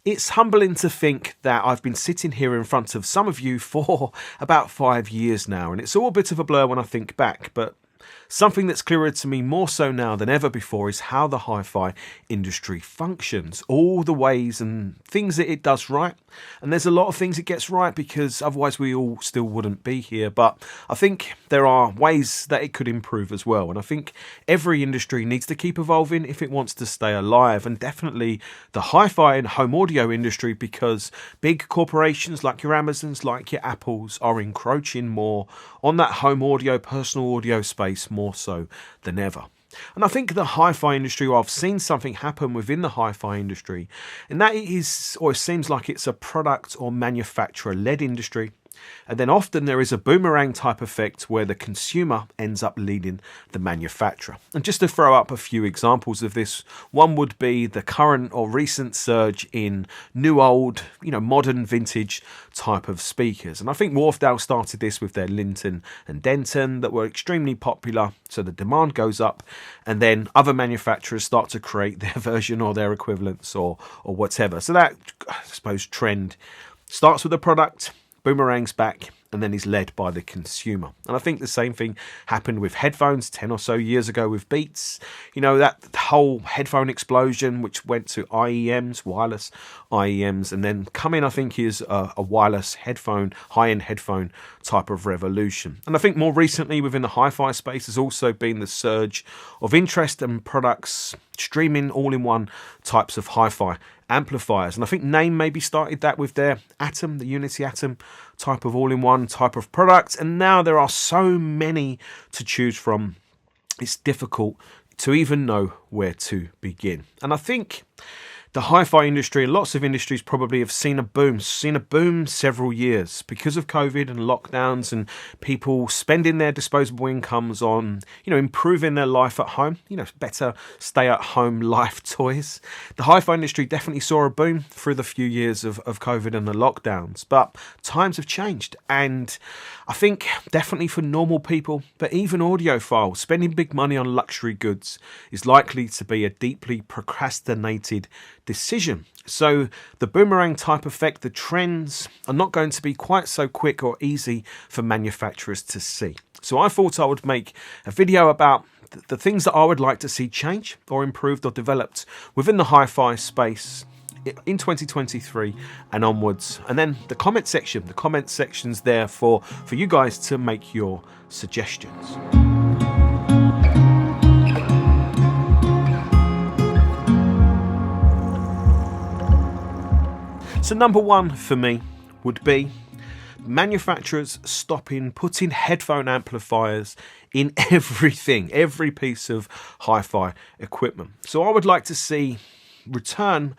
It's humbling to think that I've been sitting here in front of some of you for about 5 years now, and it's all a bit of a blur when I think back, but something that's clearer to me more so now than ever before is how the hi-fi industry functions, all the ways and things that it does right. And there's a lot of things it gets right because otherwise we all still wouldn't be here. But I think there are ways that it could improve as well. And I think every industry needs to keep evolving if it wants to stay alive. And definitely the hi-fi and home audio industry, because big corporations like your Amazons, like your Apples are encroaching more on that home audio, personal audio space more so than ever. And I think the hi-fi industry, or I've seen something happen within the hi-fi industry, and that is, or it seems like it's a product or manufacturer-led industry. And then often there is a boomerang type effect where the consumer ends up leading the manufacturer. And just to throw up a few examples of this, one would be the current or recent surge in new old, modern vintage type of speakers. And I think Wharfdale started this with their Linton and Denton that were extremely popular. So the demand goes up, and then other manufacturers start to create their version or their equivalents or whatever. So that, I suppose, trend starts with a product, boomerangs back, and then is led by the consumer. And I think the same thing happened with headphones 10 or so years ago with Beats. That whole headphone explosion, which went to IEMs, wireless IEMs, and then coming, I think, is a wireless headphone, high-end headphone type of revolution. And I think more recently within the hi-fi space has also been the surge of interest in products streaming all-in-one types of hi-fi amplifiers. And I think Name maybe started that with their Atom, the Unity Atom type of all-in-one type of product. And now there are so many to choose from, it's difficult to even know where to begin. And I think the hi-fi industry and lots of industries probably have seen a boom several years because of COVID and lockdowns and people spending their disposable incomes on, improving their life at home, better stay-at-home life toys. The hi-fi industry definitely saw a boom through the few years of COVID and the lockdowns, but times have changed. And I think definitely for normal people, but even audiophiles, spending big money on luxury goods is likely to be a deeply procrastinated decision. So the boomerang type effect, the trends are not going to be quite so quick or easy for manufacturers to see. So I thought I would make a video about the things that I would like to see change or improved or developed within the hi-fi space in 2023 and onwards. And then the comment section's there for you guys to make your suggestions. So number one for me would be manufacturers stopping putting headphone amplifiers in every piece of hi-fi equipment. So I would like to see return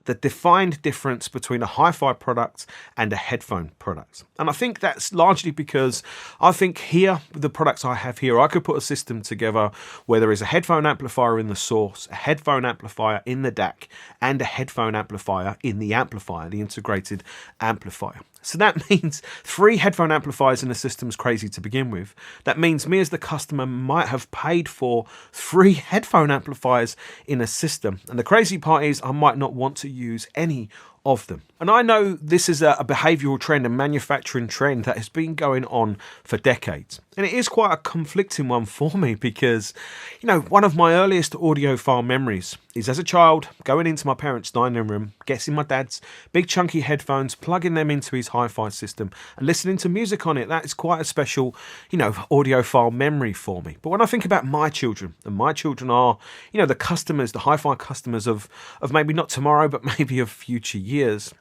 the defined difference between a hi-fi product and a headphone product. And I think that's largely because I think here, with the products I have here, I could put a system together where there is a headphone amplifier in the source, a headphone amplifier in the DAC, and a headphone amplifier in the amplifier, the integrated amplifier. So that means 3 headphone amplifiers in the system's crazy to begin with. That means me as the customer might have paid for 3 headphone amplifiers in a system. And the crazy part is I might not want to use any of them. And I know this is a behavioural trend, a manufacturing trend that has been going on for decades. And it is quite a conflicting one for me because, one of my earliest audiophile memories is as a child going into my parents' dining room, getting my dad's big chunky headphones, plugging them into his hi-fi system and listening to music on it. That is quite a special, audiophile memory for me. But when I think about my children, and my children are, the customers, the hi-fi customers of maybe not tomorrow, but maybe of future years,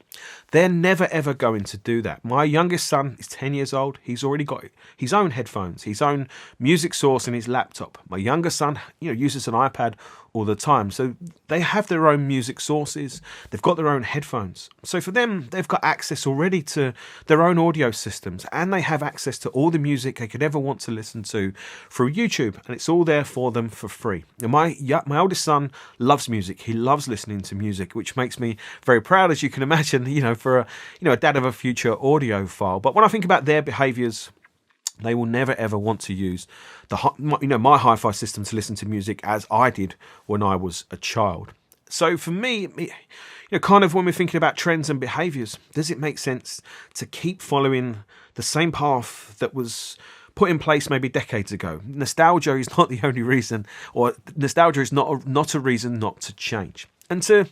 they're never ever going to do that. My youngest son is 10 years old. He's already got his own headphones, his own music source in his laptop. My younger son, uses an iPad all the time. So they have their own music sources. They've got their own headphones. So for them, they've got access already to their own audio systems, and they have access to all the music they could ever want to listen to through YouTube, and it's all there for them for free. And my oldest son loves music. He loves listening to music, which makes me very proud, as you can imagine, for a dad of a future audiophile. But when I think about their behaviours, they will never ever want to use my hi-fi system to listen to music as I did when I was a child. So for me, kind of when we're thinking about trends and behaviors, does it make sense to keep following the same path that was put in place maybe decades ago? Nostalgia is not the only reason, or nostalgia is not a reason not to change. And to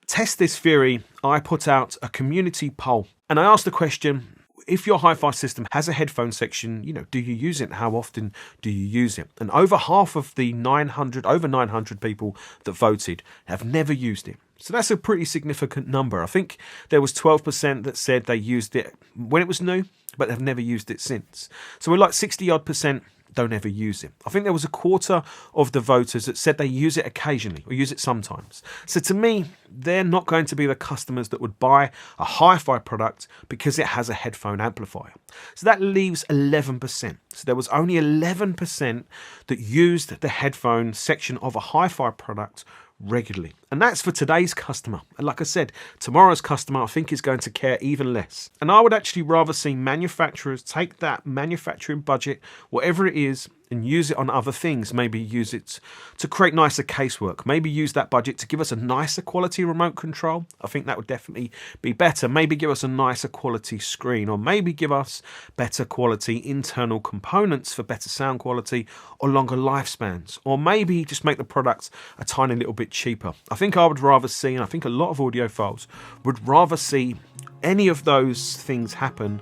test this theory, I put out a community poll, and I asked the question: if your hi-fi system has a headphone section, do you use it? How often do you use it? And over half of the over 900 people that voted have never used it. So that's a pretty significant number. I think there was 12% that said they used it when it was new, but they've never used it since. So we're like 60-odd% don't ever use it. I think there was a quarter of the voters that said they use it occasionally or use it sometimes. So to me, they're not going to be the customers that would buy a hi-fi product because it has a headphone amplifier. So that leaves 11%. So there was only 11% that used the headphone section of a hi-fi product regularly. And that's for today's customer. And like I said, tomorrow's customer, I think, is going to care even less. And I would actually rather see manufacturers take that manufacturing budget, whatever it is, and use it on other things. Maybe use it to create nicer casework. Maybe use that budget to give us a nicer quality remote control. I think that would definitely be better. Maybe give us a nicer quality screen, or maybe give us better quality internal components for better sound quality or longer lifespans. Or maybe just make the product a tiny little bit cheaper. I think I would rather see, and I think a lot of audiophiles would rather see any of those things happen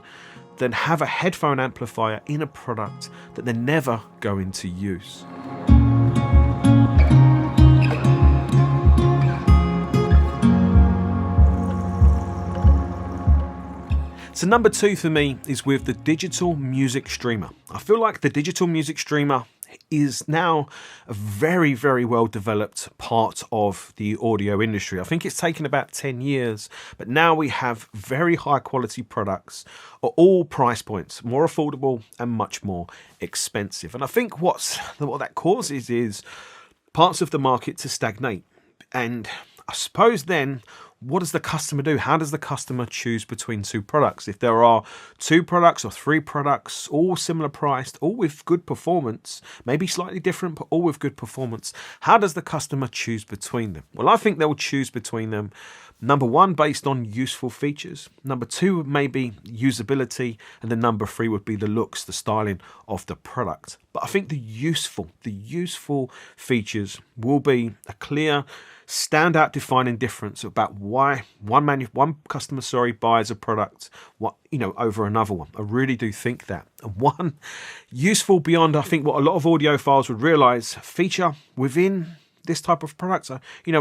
than have a headphone amplifier in a product that they're never going to use. So number 2 for me is with the digital music streamer. I feel like the digital music streamer is now a very, very well developed part of the audio industry. I think it's taken about 10 years, but now we have very high quality products at all price points, more affordable and much more expensive. And I think what that causes is parts of the market to stagnate. And I suppose then, what does the customer do? How does the customer choose between two products? If there are 2 products or 3 products, all similar priced, all with good performance, maybe slightly different, but all with good performance, how does the customer choose between them? Well, I think they'll choose between them, number 1, based on useful features. Number 2, maybe usability. And then number 3 would be the looks, the styling of the product. But I think the useful features will be a clear, standout defining difference about why one customer buys a product over another one. I really do think that. And one useful beyond, I think, what a lot of audiophiles would realize, feature within this type of product, a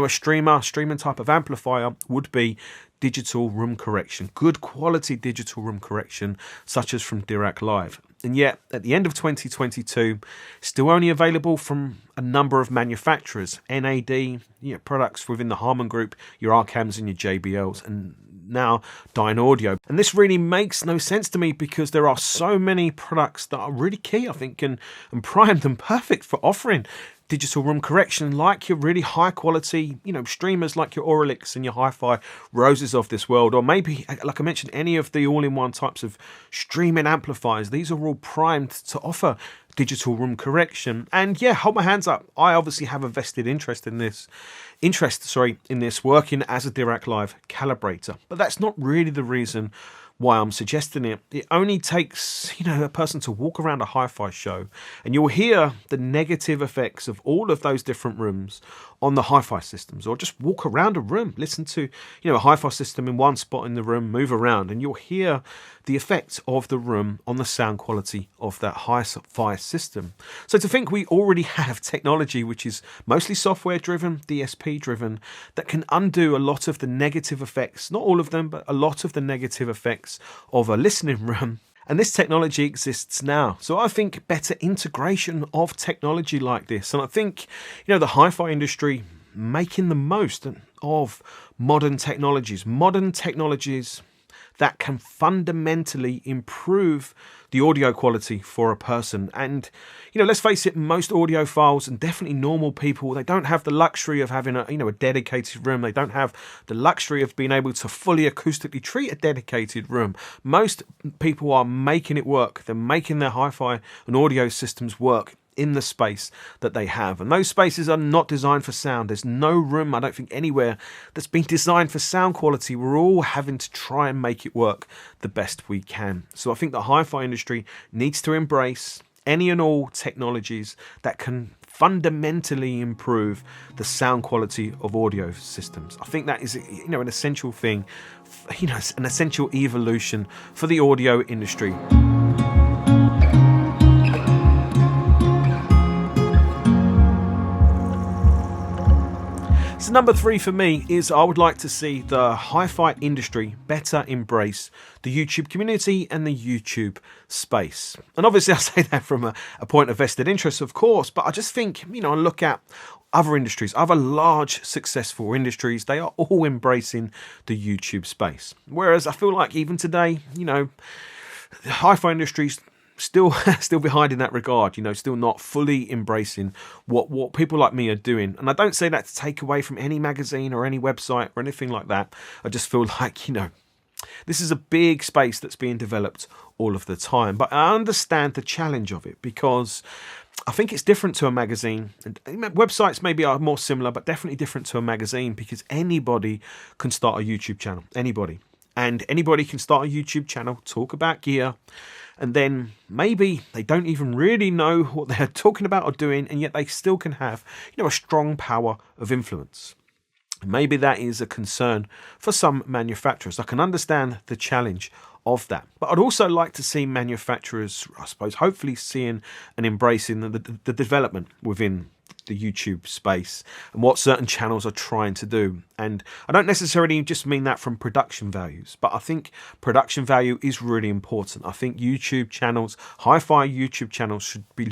streaming type of amplifier, would be digital room correction, good quality digital room correction, such as from Dirac Live. And yet, at the end of 2022, still only available from a number of manufacturers, NAD, products within the Harman Group, your Arcams and your JBLs, and now Dyne Audio. And this really makes no sense to me because there are so many products that are really key, I think, and primed and perfect for offering digital room correction, like your really high quality, streamers like your Auralix and your HiFi Roses of this world, or maybe, like I mentioned, any of the all-in-one types of streaming amplifiers. These are all primed to offer digital room correction. And yeah, hold my hands up, I obviously have a vested interest in this, working as a Dirac Live calibrator. But that's not really the reason why I'm suggesting it. It only takes, a person to walk around a hi-fi show and you'll hear the negative effects of all of those different rooms on the hi-fi systems, or just walk around a room, listen to, a hi-fi system in one spot in the room, move around, and you'll hear the effect of the room on the sound quality of that hi-fi system. So to think we already have technology which is mostly software driven, DSP driven, that can undo a lot of the negative effects, not all of them, but a lot of the negative effects of a listening room. And this technology exists now. So I think better integration of technology like this. And I think, the hi-fi industry making the most of modern technologies that can fundamentally improve the audio quality for a person. And, let's face it, most audiophiles and definitely normal people, they don't have the luxury of having a dedicated room. They don't have the luxury of being able to fully acoustically treat a dedicated room. Most people are making it work. They're making their hi-fi and audio systems work in the space that they have. And those spaces are not designed for sound. There's no room, I don't think, anywhere that's been designed for sound quality. We're all having to try and make it work the best we can. So I think the hi-fi industry needs to embrace any and all technologies that can fundamentally improve the sound quality of audio systems. I think that is, an essential thing, an essential evolution for the audio industry. So number 3 for me is I would like to see the hi-fi industry better embrace the YouTube community and the YouTube space. And obviously I say that from a point of vested interest, of course, but I just think, I look at other industries, other large successful industries, they are all embracing the YouTube space. Whereas I feel like even today, the hi-fi industry's still behind in that regard, still not fully embracing what people like me are doing. And I don't say that to take away from any magazine or any website or anything like that. I just feel like, this is a big space that's being developed all of the time. But I understand the challenge of it because I think it's different to a magazine. And websites maybe are more similar, but definitely different to a magazine because anybody can start a YouTube channel. Anybody. And anybody can start a YouTube channel, talk about gear, and then maybe they don't even really know what they're talking about or doing, and yet they still can have, a strong power of influence. Maybe that is a concern for some manufacturers. I can understand the challenge of that. But I'd also like to see manufacturers, I suppose, hopefully seeing and embracing the development within the YouTube space and what certain channels are trying to do. And I don't necessarily just mean that from production values, but I think production value is really important. I think YouTube channels, hi-fi YouTube channels should be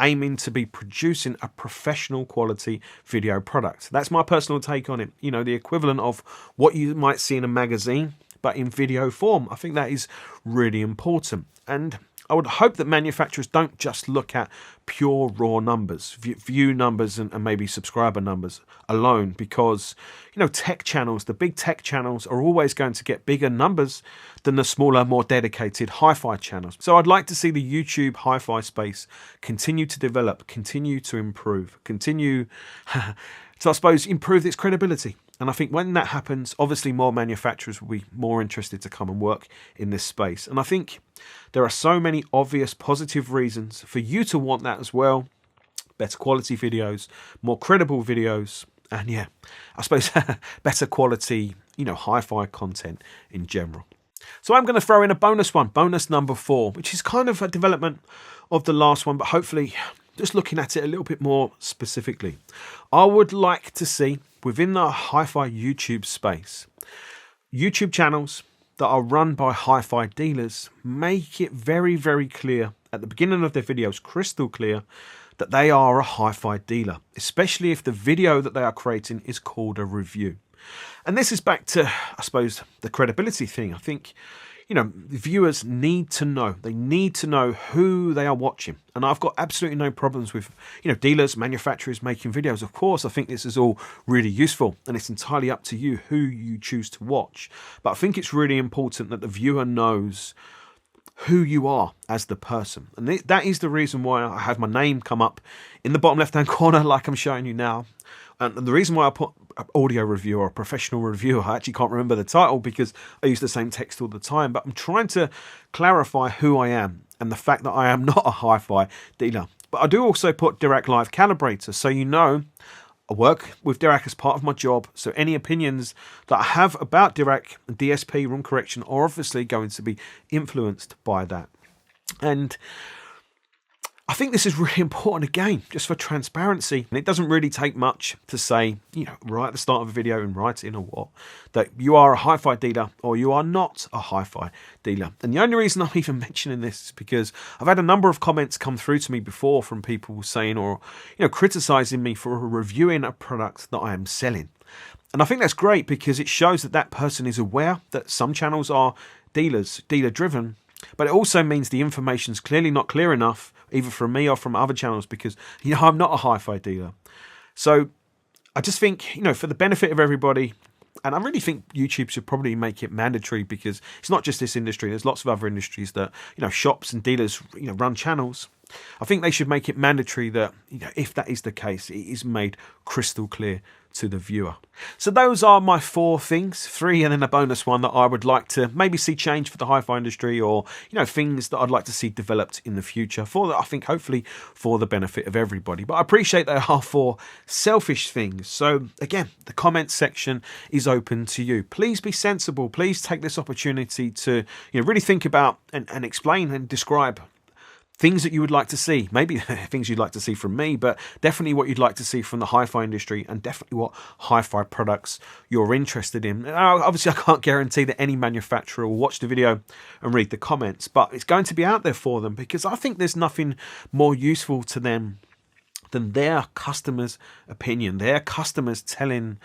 aiming to be producing a professional quality video product. That's my personal take on it. The equivalent of what you might see in a magazine, but in video form. I think that is really important. And I would hope that manufacturers don't just look at pure raw numbers, view numbers and maybe subscriber numbers alone, because, tech channels, the big tech channels are always going to get bigger numbers than the smaller, more dedicated hi-fi channels. So I'd like to see the YouTube hi-fi space continue to develop, continue to improve, continue to, I suppose, improve its credibility. And I think when that happens, obviously more manufacturers will be more interested to come and work in this space. And I think there are so many obvious positive reasons for you to want that as well. Better quality videos, more credible videos, and I suppose better quality, hi-fi content in general. So I'm going to throw in a bonus one, bonus number 4, which is kind of a development of the last one, but hopefully just looking at it a little bit more specifically. I would like to see within the hi-fi YouTube space, YouTube channels that are run by hi-fi dealers make it very, very clear at the beginning of their videos, crystal clear, that they are a hi-fi dealer, especially if the video that they are creating is called a review. And this is back to, I suppose, the credibility thing. I think, viewers need to know. They need to know who they are watching. And I've got absolutely no problems with, dealers, manufacturers making videos. Of course, I think this is all really useful and it's entirely up to you who you choose to watch. But I think it's really important that the viewer knows who you are as the person. And that is the reason why I have my name come up in the bottom left-hand corner like I'm showing you now. And the reason why I put audio reviewer or professional reviewer, I actually can't remember the title because I use the same text all the time, but I'm trying to clarify who I am and the fact that I am not a hi-fi dealer. But I do also put Dirac Live Calibrator, so I work with Dirac as part of my job, so any opinions that I have about Dirac and DSP room correction are obviously going to be influenced by that. And I think this is really important again, just for transparency. And it doesn't really take much to say, right at the start of a video and write in or what, that you are a hi-fi dealer or you are not a hi-fi dealer. And the only reason I'm even mentioning this is because I've had a number of comments come through to me before from people saying or, criticizing me for reviewing a product that I am selling. And I think that's great because it shows that that person is aware that some channels are dealer driven. But it also means the information's clearly not clear enough, either from me or from other channels, because, I'm not a hi-fi dealer. So I just think, for the benefit of everybody, And I really think YouTube should probably make it mandatory, because it's not just this industry. There's lots of other industries that, shops and dealers, run channels. I think they should make it mandatory that, if that is the case, it is made crystal clear to the viewer. So those are my 4 things, 3 and then a bonus one that I would like to maybe see change for the hi-fi industry, or things that I'd like to see developed in the future I think hopefully for the benefit of everybody. But I appreciate they are 4 selfish things. So again, the comments section is open to you. Please be sensible. Please take this opportunity to really think about and explain and describe things that you would like to see, maybe things you'd like to see from me, but definitely what you'd like to see from the hi-fi industry, and definitely what hi-fi products you're interested in. Obviously, I can't guarantee that any manufacturer will watch the video and read the comments, but it's going to be out there for them, because I think there's nothing more useful to them than their customers' opinion, their customers telling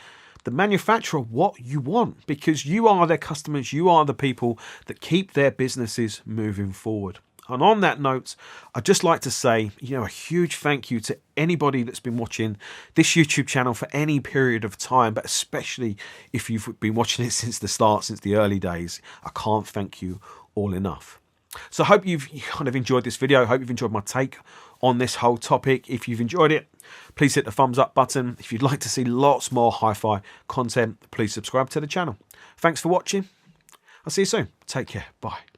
the manufacturer what you want, because you are their customers, you are the people that keep their businesses moving forward. And on that note, I'd just like to say, a huge thank you to anybody that's been watching this YouTube channel for any period of time, but especially if you've been watching it since the start, since the early days. I can't thank you all enough. So I hope you've kind of enjoyed this video. I hope you've enjoyed my take on this whole topic. If you've enjoyed it, please hit the thumbs up button. If you'd like to see lots more hi-fi content, please subscribe to the channel. Thanks for watching. I'll see you soon. Take care. Bye.